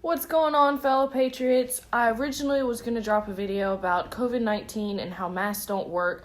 What's going on, fellow patriots? I originally was going to drop a video about COVID-19 and how masks don't work,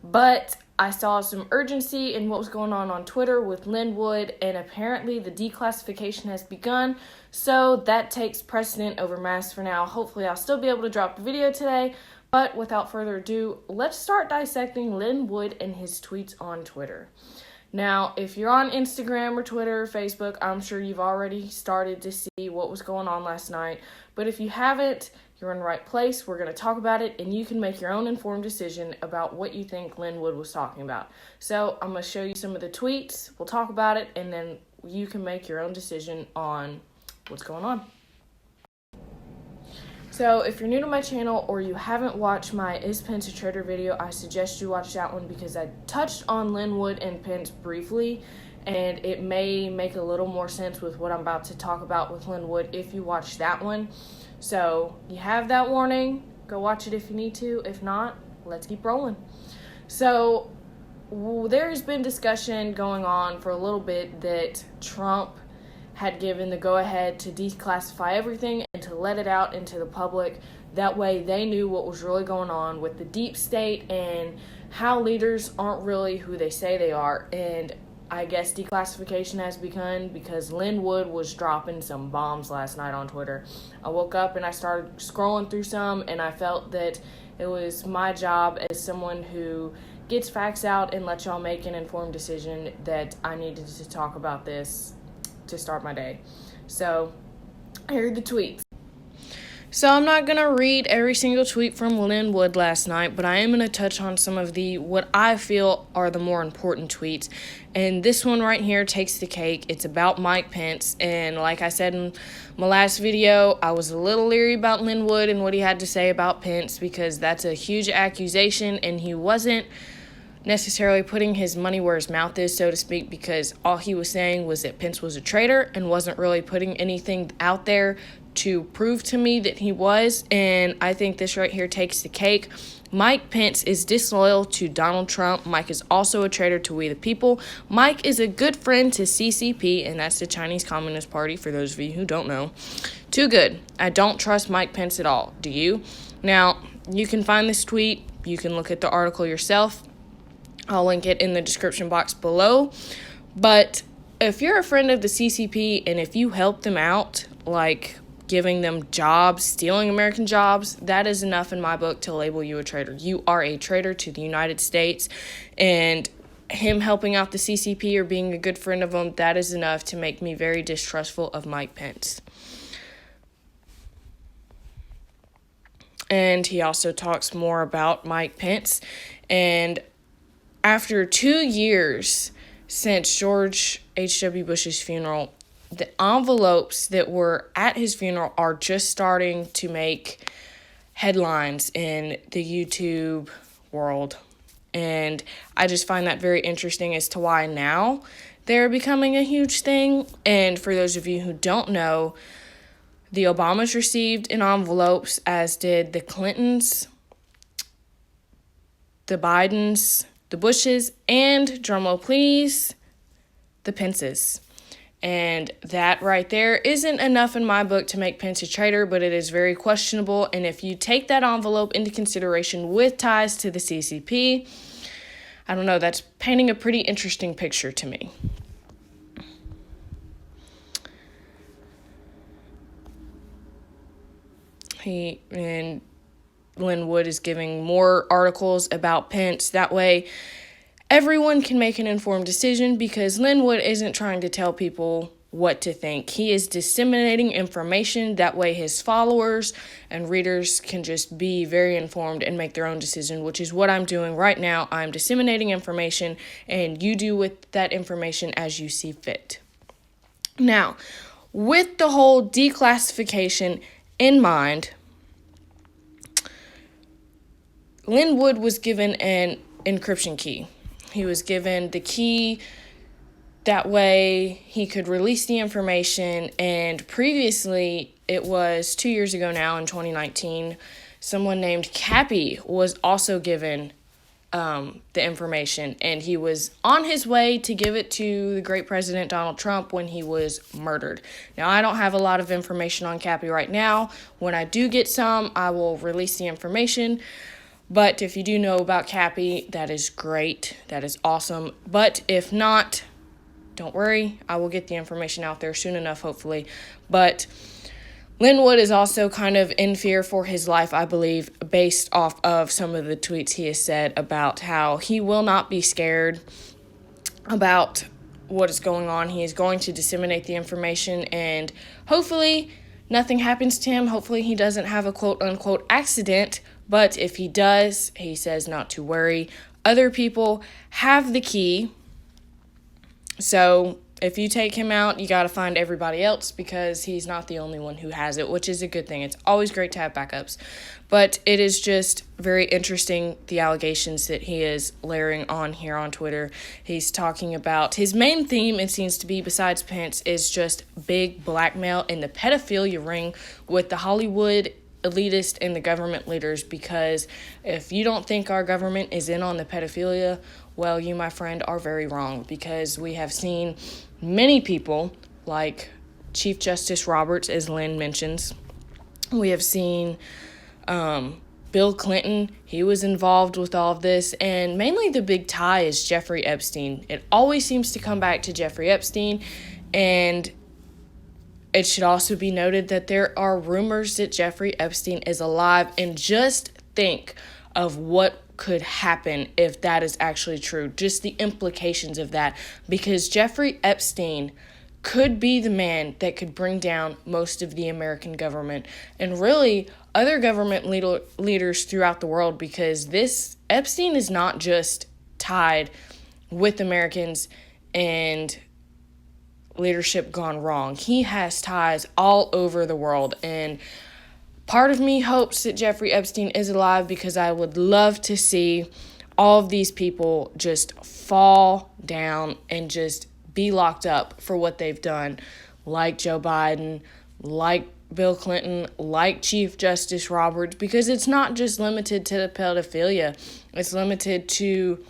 but I saw some urgency in what was going on Twitter with Lynnwood, and apparently the declassification has begun, so that takes precedent over masks for now. Hopefully I'll still be able to drop the video today, but without further ado, let's start dissecting Lynnwood and his tweets on Twitter. Now, if you're on Instagram or Twitter or Facebook, I'm sure you've already started to see what was going on last night. But if you haven't, you're in the right place. We're going to talk about it, and you can make your own informed decision about what you think Lynnwood was talking about. So I'm going to show you some of the tweets. We'll talk about it, and then you can make your own decision on what's going on. So if you're new to my channel or you haven't watched my Is Pence a Traitor video, I suggest you watch that one because I touched on Lynnwood and Pence briefly, and it may make a little more sense with what I'm about to talk about with Lynnwood if you watch that one. So you have that warning. Go watch it if you need to. If not, let's keep rolling. So there's been discussion going on for a little bit that Trump had given the go-ahead to declassify everything and to let it out into the public. That way they knew what was really going on with the deep state and how leaders aren't really who they say they are. And I guess declassification has begun because Lynnwood was dropping some bombs last night on Twitter. I woke up and I started scrolling through some, and I felt that it was my job as someone who gets facts out and lets y'all make an informed decision that I needed to talk about this to start my day. So here are the tweets. So I'm not going to read every single tweet from Lynnwood last night, but I am going to touch on some of the what I feel are the more important tweets. And this one right here takes the cake. It's about Mike Pence. And like I said in my last video, I was a little leery about Lynnwood and what he had to say about Pence because that's a huge accusation, and he wasn't necessarily putting his money where his mouth is, so to speak, because all he was saying was that Pence was a traitor and wasn't really putting anything out there to prove to me that he was. And I think this right here takes the cake. Mike Pence is disloyal to Donald Trump. Mike is also a traitor to we the people. Mike is a good friend to CCP, and that's the Chinese Communist Party, for those of you who don't know. Too good. I don't trust Mike Pence at all. Do you? Now, you can find this tweet. You can look at the article yourself. I'll link it in the description box below. But if you're a friend of the CCP and if you help them out, like giving them jobs, stealing American jobs, that is enough in my book to label you a traitor. You are a traitor to the United States, and him helping out the CCP or being a good friend of them, that is enough to make me very distrustful of Mike Pence. And he also talks more about Mike Pence, and after 2 years since George H.W. Bush's funeral, the envelopes that were at his funeral are just starting to make headlines in the YouTube world. And I just find that very interesting as to why now they're becoming a huge thing. And for those of you who don't know, the Obamas received in envelopes, as did the Clintons, the Bidens, the Bushes, and, drumroll please, the Pences. And that right there isn't enough in my book to make Pence a traitor, but it is very questionable. And if you take that envelope into consideration with ties to the CCP, I don't know, that's painting a pretty interesting picture to me. Lynnwood is giving more articles about Pence. That way, everyone can make an informed decision because Lynnwood isn't trying to tell people what to think. He is disseminating information. That way, his followers and readers can just be very informed and make their own decision, which is what I'm doing right now. I'm disseminating information, and you do with that information as you see fit. Now, with the whole declassification in mind, Lynnwood was given an encryption key. He was given the key. That way he could release the information. And previously, it was 2 years ago now in 2019, someone named Cappy was also given the information, and he was on his way to give it to the great President Donald Trump when he was murdered. Now, I don't have a lot of information on Cappy right now. When I do get some, I will release the information. But if you do know about Cappy, that is great. That is awesome. But if not, don't worry. I will get the information out there soon enough, hopefully. But Lynnwood is also kind of in fear for his life, I believe, based off of some of the tweets he has said about how he will not be scared about what is going on. He is going to disseminate the information, and hopefully nothing happens to him. Hopefully he doesn't have a quote-unquote accident, but if he does, he says not to worry. Other people have the key, so if you take him out, you got to find everybody else because he's not the only one who has it, which is a good thing. It's always great to have backups. But it is just very interesting, the allegations that he is layering on here on Twitter. He's talking about his main theme, it seems to be, besides Pence, is just big blackmail and the pedophilia ring with the Hollywood elitist and the government leaders, because if you don't think our government is in on the pedophilia, well, you, my friend, are very wrong, because we have seen many people, like Chief Justice Roberts, as Lynn mentions. We have seen Bill Clinton. He was involved with all of this, and mainly the big tie is Jeffrey Epstein. It always seems to come back to Jeffrey Epstein, and it should also be noted that there are rumors that Jeffrey Epstein is alive, and just think of what could happen if that is actually true. Just the implications of that, because Jeffrey Epstein could be the man that could bring down most of the American government and really other government leaders throughout the world, because this Epstein is not just tied with Americans and leadership gone wrong. He has ties all over the world, and part of me hopes that Jeffrey Epstein is alive, because I would love to see all of these people just fall down and just be locked up for what they've done, like Joe Biden, like Bill Clinton, like Chief Justice Roberts, because it's not just limited to the pedophilia. It's limited to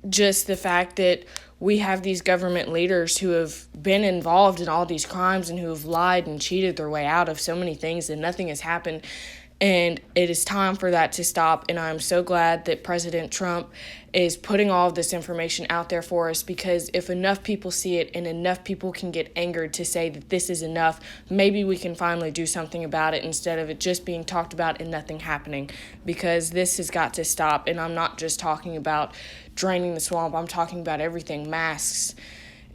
just the fact that we have these government leaders who have been involved in all these crimes and who have lied and cheated their way out of so many things, and nothing has happened. And it is time for that to stop. And I'm so glad that President Trump is putting all of this information out there for us, because if enough people see it and enough people can get angered to say that this is enough, maybe we can finally do something about it instead of it just being talked about and nothing happening, because this has got to stop. And I'm not just talking about draining the swamp. I'm talking about everything, masks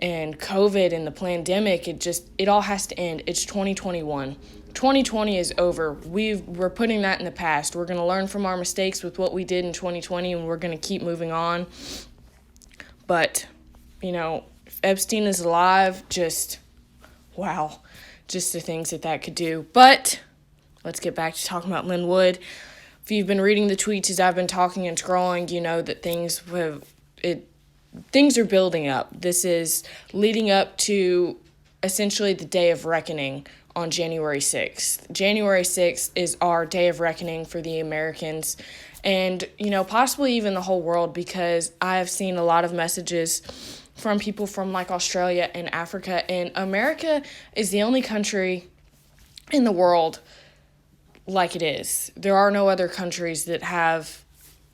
and COVID and the pandemic. It all has to end. It's 2021. 2020 is over. We're putting that in the past. We're going to learn from our mistakes with what we did in 2020, and we're going to keep moving on. But, if Epstein is alive, wow, just the things that could do. But let's get back to talking about Lynnwood. If you've been reading the tweets as I've been talking and scrolling, you know that things are building up. This is leading up to essentially the day of reckoning on January 6th. January 6th is our day of reckoning for the Americans and, possibly even the whole world, because I have seen a lot of messages from people from like Australia and Africa, and America is the only country in the world like it is. There are no other countries that have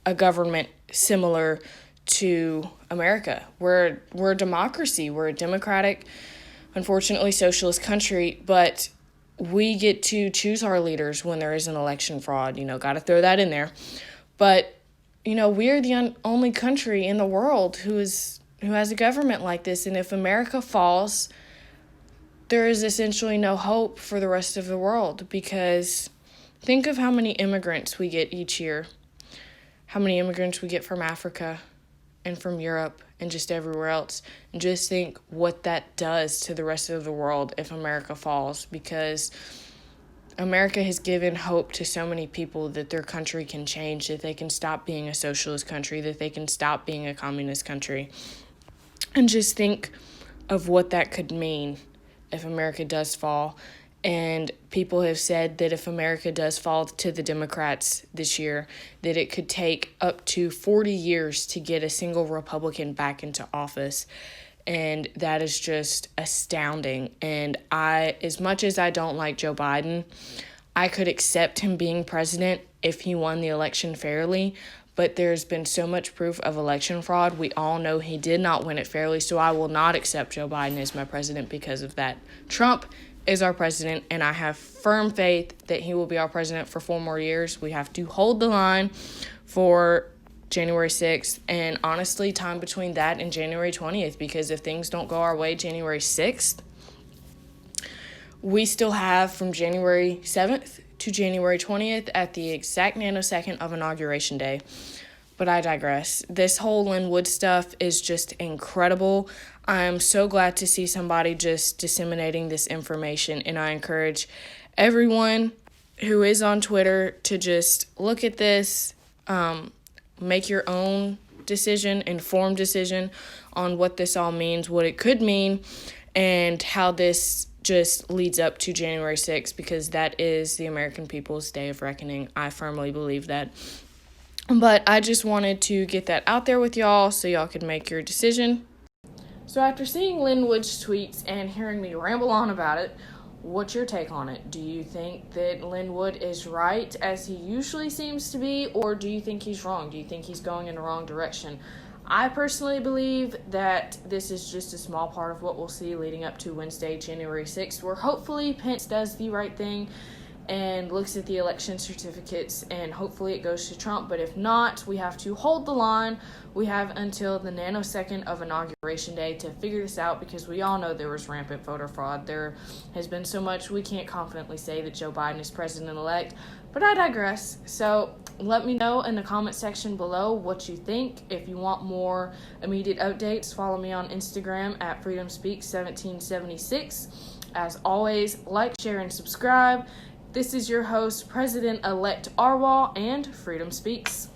a government similar to America. We're a democracy. We're a democratic, unfortunately, socialist country, but we get to choose our leaders when there is an election fraud. Got to throw that in there. But, we're the only country in the world who has a government like this. And if America falls, there is essentially no hope for the rest of the world, because think of how many immigrants we get each year, how many immigrants we get from Africa and from Europe and just everywhere else. And just think what that does to the rest of the world if America falls, because America has given hope to so many people that their country can change, that they can stop being a socialist country, that they can stop being a communist country. And just think of what that could mean if America does fall. And people have said that if America does fall to the Democrats this year, that it could take up to 40 years to get a single Republican back into office. And that is just astounding. And as much as I don't like Joe Biden, I could accept him being president if he won the election fairly. But there's been so much proof of election fraud. We all know he did not win it fairly. So I will not accept Joe Biden as my president because of that. Trump is our president, and I have firm faith that he will be our president for 4 more years. We have to hold the line for January 6th, and honestly, time between that and January 20th, because if things don't go our way January 6th, we still have from January 7th to January 20th at the exact nanosecond of Inauguration Day. But I digress. This whole Lynnwood stuff is just incredible. I'm so glad to see somebody just disseminating this information, and I encourage everyone who is on Twitter to just look at this, make your own decision, informed decision on what this all means, what it could mean, and how this just leads up to January 6th, because that is the American people's day of reckoning. I firmly believe that. But I just wanted to get that out there with y'all so y'all could make your decision. So after seeing Lynnwood's tweets and hearing me ramble on about it, what's your take on it? Do you think that Lynnwood is right, as he usually seems to be, or do you think he's wrong? Do you think he's going in the wrong direction? I personally believe that this is just a small part of what we'll see leading up to Wednesday, January 6th, where hopefully Pence does the right thing and looks at the election certificates, and hopefully it goes to Trump. But if not, we have to hold the line. We have until the nanosecond of Inauguration Day to figure this out, because we all know there was rampant voter fraud. There has been so much. We can't confidently say that Joe Biden is president-elect, but I digress. So let me know in the comment section below what you think. If you want more immediate updates, follow me on Instagram at freedomspeaks1776. As always, like, share, and subscribe. This is your host, President-elect Arwal, and Freedom Speaks.